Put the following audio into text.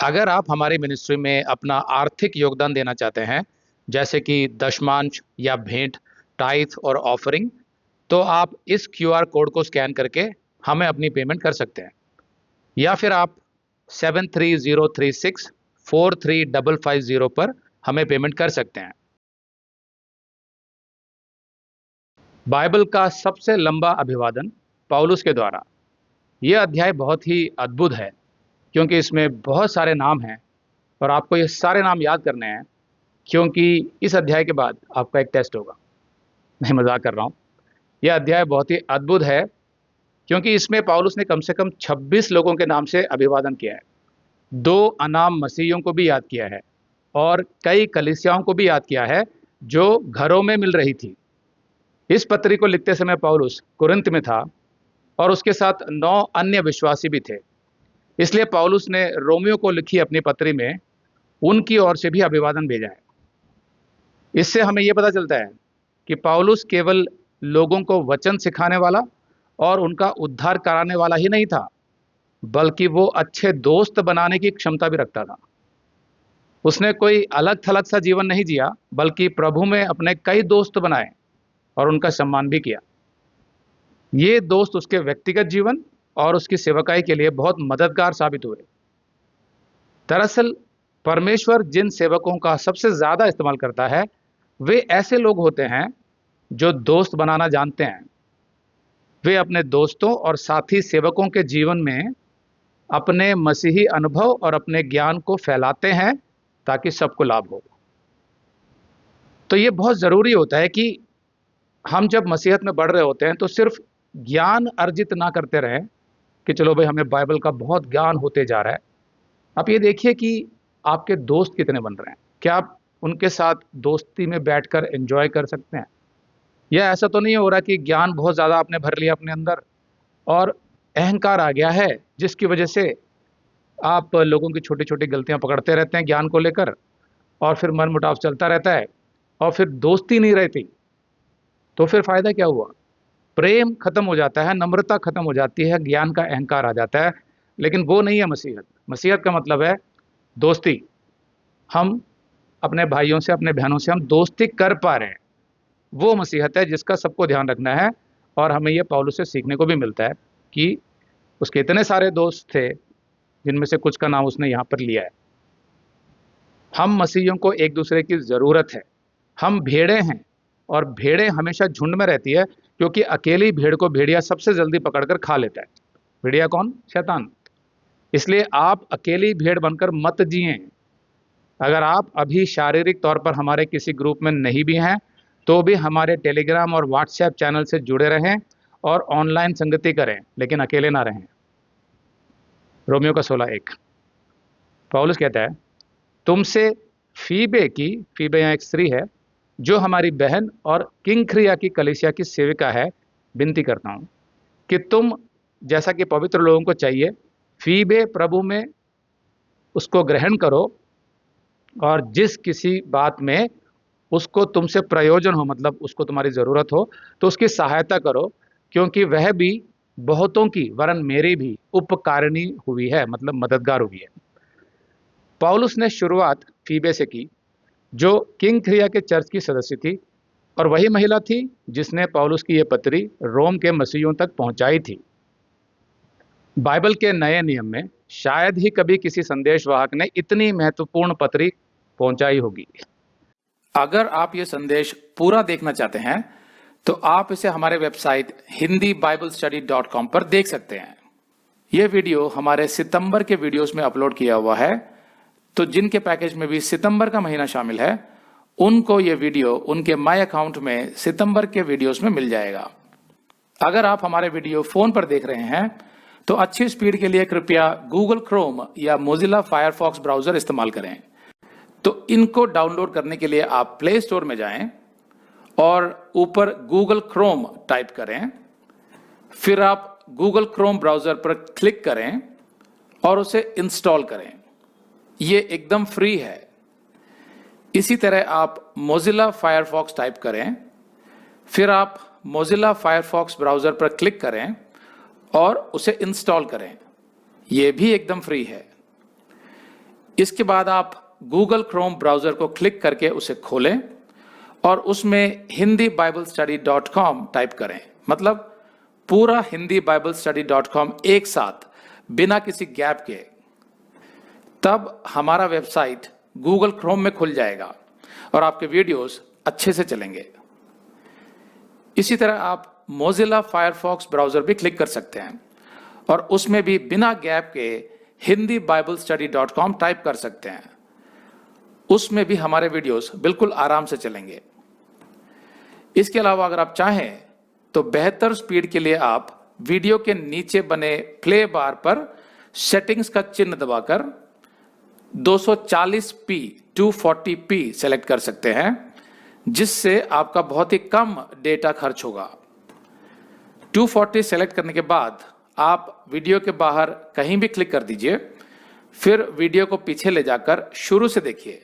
अगर आप हमारी मिनिस्ट्री में अपना आर्थिक योगदान देना चाहते हैं, जैसे कि दशमांश या भेंट, टाइथ और ऑफरिंग, तो आप इस क्यूआर कोड को स्कैन करके हमें अपनी पेमेंट कर सकते हैं। या फिर आप 7303643550 पर हमें पेमेंट कर सकते हैं। बाइबल का सबसे लंबा अभिवादन पौलुस के द्वारा। यह अध्याय बहुत ही अद्भुत है, क्योंकि इसमें बहुत सारे नाम हैं और आपको ये सारे नाम याद करने हैं, क्योंकि इस अध्याय के बाद आपका एक टेस्ट होगा। मैं मजाक कर रहा हूँ। यह अध्याय बहुत ही अद्भुत है, क्योंकि इसमें पौलुस ने कम से कम 26 लोगों के नाम से अभिवादन किया है, 2 अनाम मसीहियों को भी याद किया है और कई कलीसियाओं को भी याद किया है जो घरों में मिल रही थी। इस पत्री को लिखते समय पौलुस कुरिन्थ में था और उसके साथ 9 अन्य विश्वासी भी थे। इसलिए पौलुस ने रोमियो को लिखी अपनी पत्री में उनकी ओर से भी अभिवादन भेजा है। इससे हमें यह पता चलता है कि पौलुस केवल लोगों को वचन सिखाने वाला और उनका उद्धार कराने वाला ही नहीं था, बल्कि वो अच्छे दोस्त बनाने की क्षमता भी रखता था। उसने कोई अलग थलग सा जीवन नहीं जिया, बल्कि प्रभु में अपने कई दोस्त बनाए और उनका सम्मान भी किया। ये दोस्त उसके व्यक्तिगत जीवन और उसकी सेवकाई के लिए बहुत मददगार साबित हुए। दरअसल परमेश्वर जिन सेवकों का सबसे ज्यादा इस्तेमाल करता है, वे ऐसे लोग होते हैं जो दोस्त बनाना जानते हैं। वे अपने दोस्तों और साथी सेवकों के जीवन में अपने मसीही अनुभव और अपने ज्ञान को फैलाते हैं ताकि सबको लाभ हो। तो ये बहुत ज़रूरी होता है कि हम जब मसीहत में बढ़ रहे होते हैं तो सिर्फ ज्ञान अर्जित ना करते रहें कि चलो भाई हमें बाइबल का बहुत ज्ञान होते जा रहा है। आप ये देखिए कि आपके दोस्त कितने बन रहे हैं। क्या आप उनके साथ दोस्ती में बैठकर एंजॉय कर सकते हैं? या ऐसा तो नहीं हो रहा कि ज्ञान बहुत ज़्यादा आपने भर लिया अपने अंदर और अहंकार आ गया है, जिसकी वजह से आप लोगों की छोटी छोटी गलतियां पकड़ते रहते हैं ज्ञान को लेकर, और फिर मनमुटाव चलता रहता है और फिर दोस्ती नहीं रहती। तो फिर फायदा क्या हुआ? प्रेम खत्म हो जाता है, नम्रता खत्म हो जाती है, ज्ञान का अहंकार आ जाता है। लेकिन वो नहीं है मसीहत। मसीहत का मतलब है दोस्ती। हम अपने भाइयों से, अपने बहनों से हम दोस्ती कर पा रहे हैं। वो मसीहत है जिसका सबको ध्यान रखना है। और हमें ये पौलुस से सीखने को भी मिलता है कि उसके इतने सारे दोस्त थे, जिनमें से कुछ का नाम उसने यहाँ पर लिया है। हम मसीहियों को एक दूसरे की ज़रूरत है। हम भेड़ें हैं और भेड़ें हमेशा झुंड में रहती है, क्योंकि अकेली भेड़ को भेड़िया सबसे जल्दी पकड़कर खा लेता है। भेड़िया कौन? शैतान। इसलिए आप अकेली भेड़ बनकर मत जिएं। अगर आप अभी शारीरिक तौर पर हमारे किसी ग्रुप में नहीं भी हैं, तो भी हमारे टेलीग्राम और व्हाट्सएप चैनल से जुड़े रहें और ऑनलाइन संगति करें, लेकिन अकेले ना रहें। रोमियो का 16:1 पौलुस कहता है, तुमसे फीबे यहाँ एक स्त्री है, जो हमारी बहन और किंख्रिया की कलीसिया की सेविका है, विनती करता हूँ कि तुम, जैसा कि पवित्र लोगों को चाहिए, फीबे प्रभु में उसको ग्रहण करो और जिस किसी बात में उसको तुमसे प्रयोजन हो, मतलब उसको तुम्हारी ज़रूरत हो, तो उसकी सहायता करो, क्योंकि वह भी बहुतों की, वरन मेरी भी उपकारिणी हुई है, मतलब मददगार हुई है। पौलुस ने शुरुआत फीबे से की, जो किंख्रिया के चर्च की सदस्य थी, और वही महिला थी जिसने पौलुस की यह पत्री रोम के मसीहियों तक पहुंचाई थी। बाइबल के नए नियम में शायद ही कभी किसी संदेशवाहक ने इतनी महत्वपूर्ण पत्री पहुंचाई होगी। अगर आप ये संदेश पूरा देखना चाहते हैं तो आप इसे हमारे वेबसाइट hindiBiblestudy.com पर देख सकते हैं। यह वीडियो हमारे सितंबर के वीडियोस में अपलोड किया हुआ है, तो जिनके पैकेज में भी सितंबर का महीना शामिल है, उनको ये वीडियो उनके माई अकाउंट में सितंबर के वीडियोस में मिल जाएगा। अगर आप हमारे वीडियो फोन पर देख रहे हैं तो अच्छी स्पीड के लिए कृपया गूगल क्रोम या मोजिला फायरफॉक्स ब्राउजर इस्तेमाल करें। तो इनको डाउनलोड करने के लिए आप प्ले स्टोर में जाएं और ऊपर गूगल क्रोम टाइप करें, फिर आप गूगल क्रोम ब्राउजर पर क्लिक करें और उसे इंस्टॉल करें। ये एकदम फ्री है। इसी तरह आप मोजिला फायरफॉक्स टाइप करें, फिर आप मोजिला फायरफॉक्स ब्राउजर पर क्लिक करें और उसे इंस्टॉल करें। यह भी एकदम फ्री है। इसके बाद आप गूगल क्रोम ब्राउजर को क्लिक करके उसे खोलें और उसमें hindibiblesteady.com टाइप करें, मतलब पूरा hindibiblesteady.com एक साथ बिना किसी गैप के। तब हमारा वेबसाइट गूगल क्रोम में खुल जाएगा और आपके वीडियोस अच्छे से चलेंगे। इसी तरह आप मोजिला फायरफॉक्स ब्राउजर भी क्लिक कर सकते हैं और उसमें भी बिना गैप के hindibiblesteady.com टाइप कर सकते हैं। उसमें भी हमारे वीडियोस बिल्कुल आराम से चलेंगे। इसके अलावा अगर आप चाहें तो बेहतर स्पीड के लिए आप वीडियो के नीचे बने प्ले बार पर सेटिंग्स का चिन्ह दबाकर 240p 240p सेलेक्ट कर सकते हैं, जिससे आपका बहुत ही कम डेटा खर्च होगा। 240 सेलेक्ट करने के बाद आप वीडियो के बाहर कहीं भी क्लिक कर दीजिए, फिर वीडियो को पीछे ले जाकर शुरू से देखिए।